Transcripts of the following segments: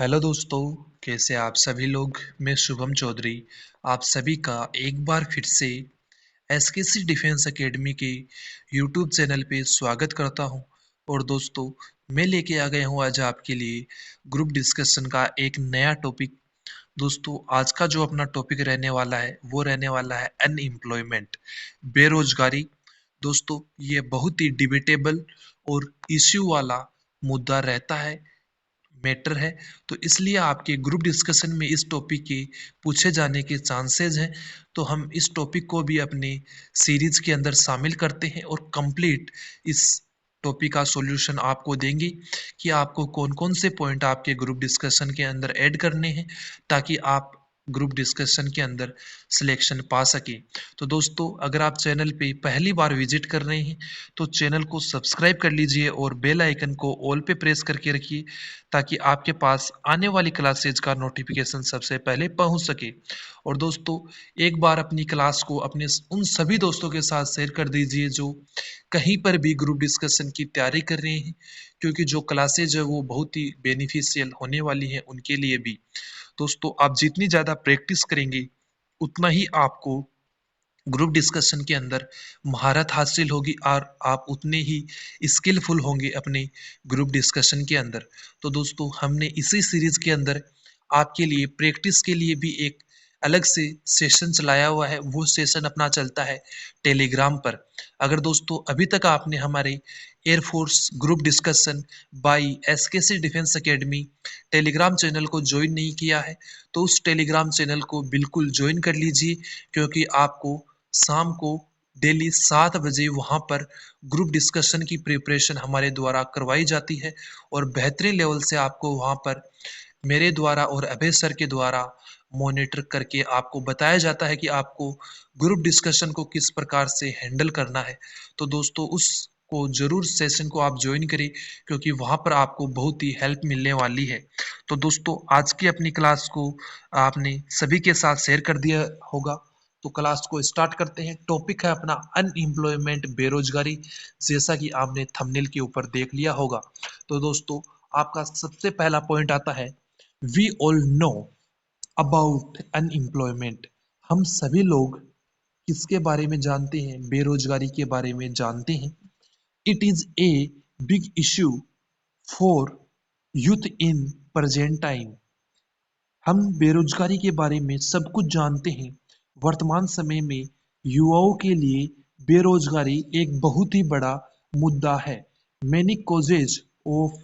Hello दोस्तों, कैसे आप सभी लोग। मैं शुभम चौधरी आप सभी का एक बार फिर से एसकेसी डिफेंस एकेडमी के यूट्यूब चैनल पे स्वागत करता हूं। और दोस्तों, मैं लेके आ गया हूं आज आपके लिए ग्रुप डिस्कशन का एक नया टॉपिक। दोस्तों, आज का जो अपना टॉपिक रहने वाला है वो रहने वाला है अनएम्प्लॉयमेंट, बेरोजगारी। दोस्तों, ये बहुत ही डिबेटेबल और इश्यू वाला मुद्दा रहता है, मैटर है। तो इसलिए आपके ग्रुप डिस्कशन में इस टॉपिक के पूछे जाने के चांसेस हैं। तो हम इस टॉपिक को भी अपने सीरीज के अंदर शामिल करते हैं और कंप्लीट इस टॉपिक का सॉल्यूशन आपको देंगे कि आपको कौन कौन से पॉइंट आपके ग्रुप डिस्कशन के अंदर ऐड करने हैं ताकि आप ग्रुप डिस्कशन के अंदर सिलेक्शन पा सके। तो दोस्तों, अगर आप चैनल पे पहली बार विजिट कर रहे हैं तो चैनल को सब्सक्राइब कर लीजिए और बेल आइकन को ऑल पे प्रेस करके रखिए ताकि आपके पास आने वाली क्लासेज का नोटिफिकेशन सबसे पहले पहुंच सके। और दोस्तों, एक बार अपनी क्लास को अपने उन सभी दोस्तों के साथ शेयर कर दीजिए जो कहीं पर भी ग्रुप डिस्कशन की तैयारी कर रहे हैं, क्योंकि जो क्लासेज है वो बहुत ही बेनिफिशियल होने वाली हैं उनके लिए भी। दोस्तों, आप जितनी ज़्यादा प्रैक्टिस करेंगे उतना ही आपको ग्रुप डिस्कशन के अंदर महारत हासिल होगी और आप उतने ही स्किलफुल होंगे अपने ग्रुप डिस्कशन के अंदर। तो दोस्तों, हमने इसी सीरीज के अंदर आपके लिए प्रैक्टिस के लिए भी एक अलग से सेशन चलाया हुआ है। वो सेशन अपना चलता है टेलीग्राम पर। अगर दोस्तों अभी तक आपने हमारे air force group discussion by SKC defence academy Telegram channel को ज्वाइन नहीं किया है तो उस टेलीग्राम चैनल को बिल्कुल ज्वाइन कर लीजिए, क्योंकि आपको शाम को डेली 7 बजे वहाँ पर ग्रुप डिस्कशन की प्रिपरेशन हमारे द्वारा करवाई जाती है और बेहतरीन लेवल से आपको वहाँ पर मेरे द्वारा और अभय सर के द्वारा मॉनिटर करके आपको बताया जाता है कि आपको ग्रुप डिस्कशन को किस प्रकार से हैंडल करना है। तो दोस्तों, उस को जरूर सेशन को आप ज्वाइन करें, क्योंकि वहाँ पर आपको बहुत ही हेल्प मिलने वाली है। तो दोस्तों, आज की अपनी क्लास को आपने सभी के साथ शेयर कर दिया होगा। तो क्लास को स्टार्ट करते हैं। टॉपिक है अपना अनएम्प्लॉयमेंट, बेरोजगारी, जैसा कि आपने थंबनेल के ऊपर देख लिया होगा। तो दोस्तों, आपका सबसे पहला पॉइंट आता है, we all know about unemployment. हम सभी लोग किसके बारे में जानते हैं? बेरोजगारी के बारे में जानते हैं। It is a big issue for youth in present time. हम बेरोजगारी के बारे में सब कुछ जानते हैं। वर्तमान समय में युवाओं के लिए बेरोजगारी एक बहुत ही बड़ा मुद्दा है। Many causes of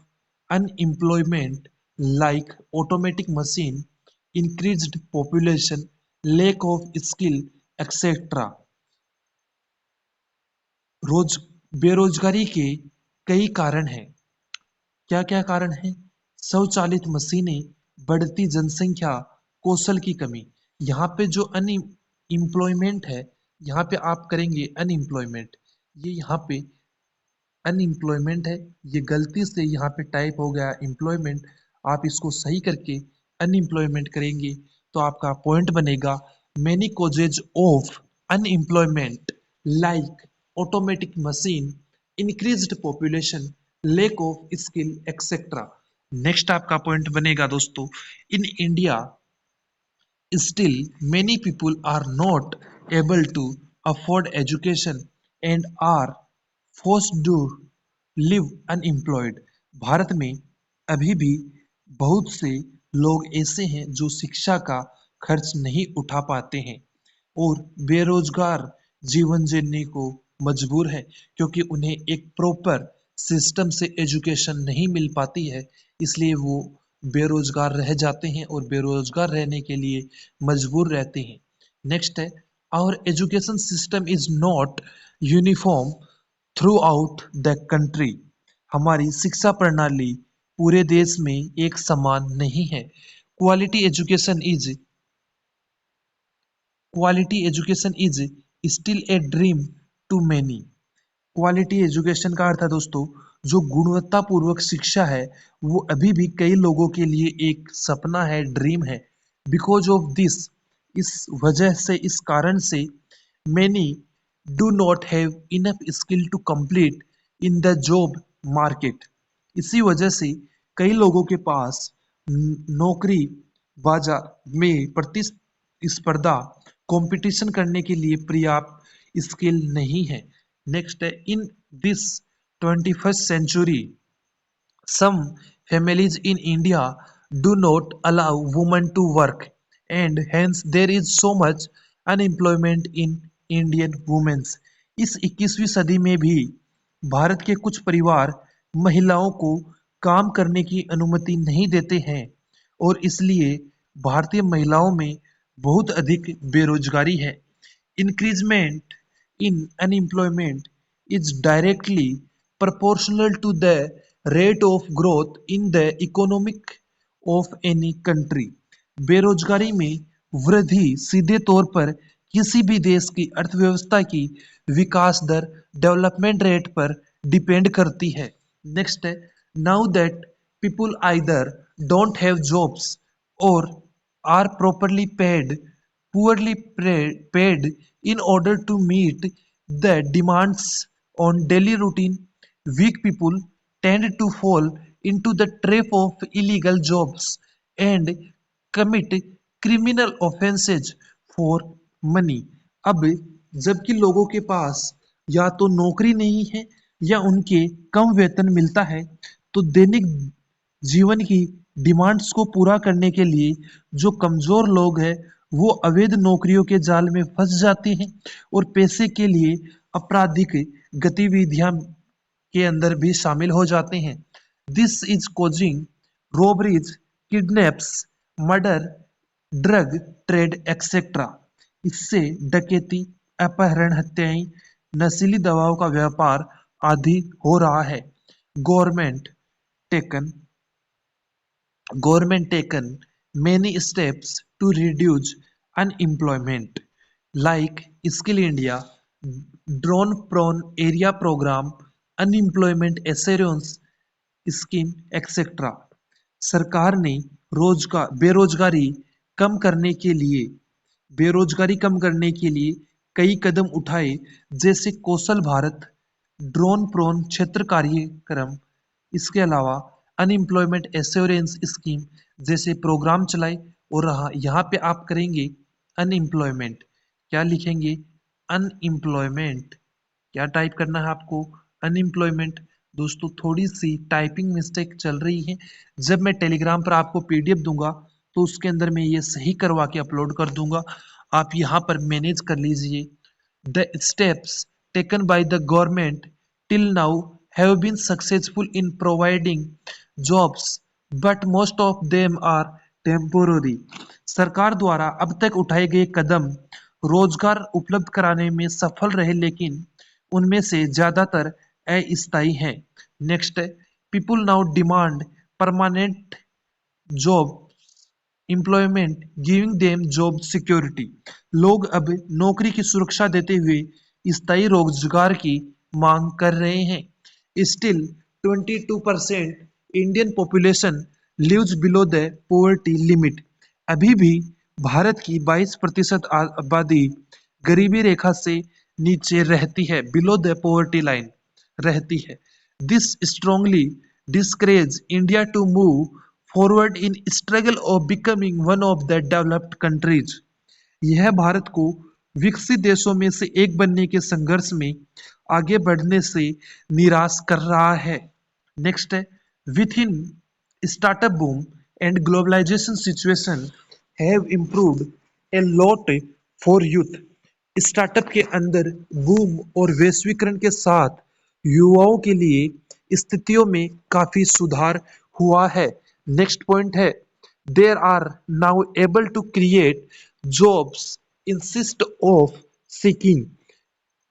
unemployment like automatic machine, increased population, lack of skill, etcetera. रोज बेरोजगारी के कई कारण हैं। क्या क्या कारण है? स्वचालित मशीनें, बढ़ती जनसंख्या, कौशल की कमी। यहाँ पे जो अनएम्प्लॉयमेंट है, यहाँ पे आप करेंगे अनएम्प्लॉयमेंट, ये यहाँ पे अनएम्प्लॉयमेंट है, ये गलती से यहाँ पे टाइप हो गया एम्प्लॉयमेंट। आप इसको सही करके अनएम्प्लॉयमेंट करेंगे तो आपका पॉइंट बनेगा, many causes of unemployment like automatic machine, increased population, lack of skill, etcetera. Next आपका पॉइंट बनेगा दोस्तों, in India still many people are not able to afford education and are forced to live unemployed। Bharat में अभी भी बहुत से लोग ऐसे हैं जो शिक्षा का खर्च नहीं उठा पाते हैं और बेरोजगार जीवन जीने को मजबूर है, क्योंकि उन्हें एक प्रॉपर सिस्टम से एजुकेशन नहीं मिल पाती है। इसलिए वो बेरोजगार रह जाते हैं और बेरोजगार रहने के लिए मजबूर रहते हैं। नेक्स्ट है, our education system is not uniform throughout the country. हमारी शिक्षा प्रणाली पूरे देश में एक समान नहीं है। Quality education is quality education is still a dream to many. Quality education का अर्थ है दोस्तों, जो गुणवत्तापूर्वक शिक्षा है वो अभी भी कई लोगों के लिए एक सपना है, ड्रीम है। बिकॉज ऑफ दिस, इस वजह से, इस कारण से, many do not have enough skill to complete in the job market. इसी वजह से कई लोगों के पास नौकरी बाजार में प्रतिस्पर्धा कंपटीशन करने के लिए पर्याप्त स्किल नहीं है। नेक्स्ट है, in this 21st century some families in India do not allow women to work, and hence there is so much unemployment in Indian women. इस 21वीं सदी में भी भारत के कुछ परिवार महिलाओं को काम करने की अनुमति नहीं देते हैं और इसलिए भारतीय महिलाओं में बहुत अधिक बेरोजगारी है। Increasement in unemployment is directly proportional to the rate of growth in the economic of any country. बेरोजगारी में वृद्धि सीधे तौर पर किसी भी देश की अर्थव्यवस्था की विकास दर डेवलपमेंट रेट पर डिपेंड करती है। नेक्स्ट है, now that people either don't have jobs और are properly paid, poorly paid in order to meet the demands on daily routine. Weak people tend to fall into the trap of illegal jobs and commit criminal offenses for money. अब जबकि लोगों के पास या तो नौकरी नहीं है या उनके कम वेतन मिलता है, तो दैनिक जीवन की डिमांड्स को पूरा करने के लिए जो कमजोर लोग हैं वो अवैध नौकरियों के जाल में फंस जाते हैं और पैसे के लिए आपराधिक गतिविधियां के अंदर भी शामिल हो जाते हैं। This is causing robberies, kidnaps, murder, drug trade etcetera. इससे डकैती, अपहरण, हत्याएं, नशीली दवाओं का व्यापार आदि हो रहा है। Government taken Government taken many steps to reduce unemployment, like Skill India, Drone-Prone Area Program, Unemployment Assurance Scheme, etc. सरकार ने बेरोजगारी कम करने के लिए कई कदम उठाए, जैसे कौशल भारत, ड्रोन प्रोन क्षेत्र कार्यक्रम। इसके अलावा अनएम्प्लॉयमेंट एश्योरेंस स्कीम जैसे प्रोग्राम चलाए। और यहाँ पे आप करेंगे अनएम्प्लॉयमेंट, क्या लिखेंगे? अनएम्प्लॉयमेंट। क्या टाइप करना है आपको? अनएम्प्लॉयमेंट। दोस्तों थोड़ी सी टाइपिंग मिस्टेक चल रही है, जब मैं टेलीग्राम पर आपको पीडीएफ दूंगा तो उसके अंदर मैं ये सही करवा के अपलोड कर दूंगा, आप यहाँ पर मैनेज कर लीजिए। The steps taken by the government till now have been successful in providing jobs, but most of them are temporary. सरकार द्वारा अब तक उठाए गए कदम रोजगार उपलब्ध कराने में सफल रहे, लेकिन उनमें से ज्यादातर अस्थायी हैं। नेक्स्ट है, people now demand permanent job employment giving them job security. लोग अब नौकरी की सुरक्षा देते हुए स्थायी रोजगार की मांग कर रहे हैं। Still, 22% Indian population lives below the poverty limit. अभी भी भारत की 22% आबादी गरीबी रेखा से नीचे रहती है, बिलो द पॉवर्टी लाइन रहती है। This strongly discourage India to move forward in struggle of becoming one of the developed countries. यह भारत को विकसित देशों में से एक बनने के संघर्ष में आगे बढ़ने से निराश कर रहा है। नेक्स्ट है, with in startup boom and globalisation situation have improved a lot for youth. Startup के अंदर बूम और वैश्वीकरण के साथ युवाओं के लिए स्थितियों में काफी सुधार हुआ है। नेक्स्ट पॉइंट है, there are now able to create jobs insist of seeking.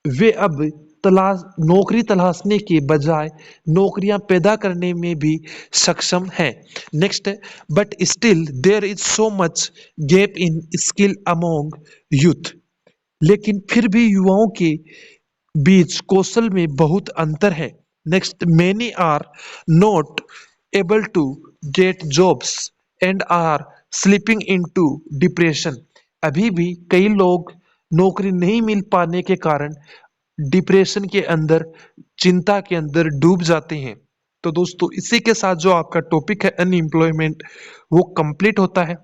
वे अब नौकरी तलाशने के बजाय नौकरियां पैदा करने में भी सक्षम हैं। नेक्स्ट है, but still there is so much gap in skill among youth. लेकिन फिर भी युवाओं के बीच कौशल में बहुत अंतर है। Next, many are not able to get jobs and are slipping into depression. अभी भी कई लोग नौकरी नहीं मिल पाने के कारण डिप्रेशन के अंदर, चिंता के अंदर डूब जाते हैं। तो दोस्तों इसी के साथ जो आपका टॉपिक है अनएम्प्लॉयमेंट वो कंप्लीट होता है।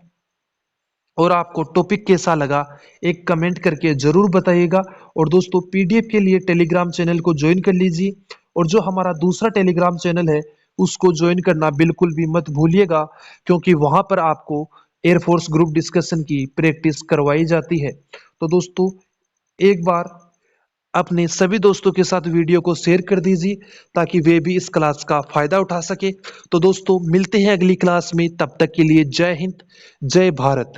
और आपको टॉपिक कैसा लगा एक कमेंट करके जरूर बताइएगा। और दोस्तों पीडीएफ के लिए टेलीग्राम चैनल को ज्वाइन कर लीजिए, और जो हमारा दूसरा टेलीग्राम चैनल है उसको ज्वाइन करना बिल्कुल भी मत भूलिएगा, क्योंकि वहां पर आपको एयरफोर्स ग्रुप डिस्कशन की प्रैक्टिस करवाई जाती है। तो दोस्तों एक बार अपने सभी दोस्तों के साथ वीडियो को शेयर कर दीजिए ताकि वे भी इस क्लास का फायदा उठा सके। तो दोस्तों मिलते हैं अगली क्लास में, तब तक के लिए जय हिंद, जय भारत।